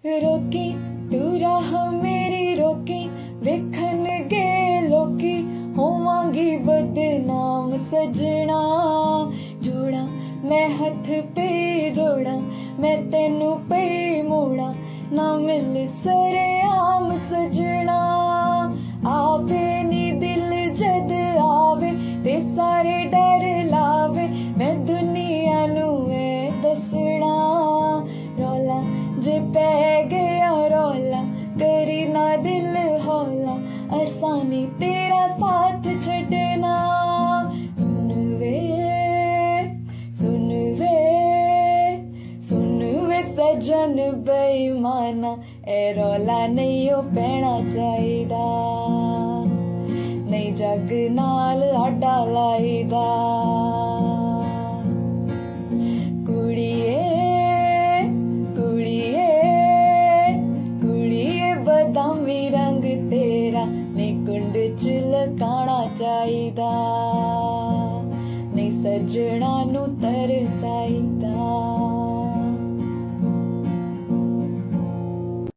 रोकी तू राह मेरी रोकी, वेखणगे लोकी होवांगी बदनाम सजना। जोड़ा मैं हथ पे जोड़ा, मैं तेनू पे मोड़ा, ना मिल सरेआम सजना। आवे नी दिल जद आवे ते सारे डर लावे, मैं दुनिया नू दसना। रौला जे पै गया रौला, करी ना दिल हौला, आसानी तेरा साथ छड़ना। सुन वे सुन वे सुन वे सजन बेईमाना, ए रौला नहीं ओ पैना चाहिदा, नहीं जग नाल आडा लाईदा। कुड़िए कुड़िए कुड़िए बदामी रंग तेरा, नहीं कुंड च लकाना चाहिदा, नहीं सजना नू तरसाई।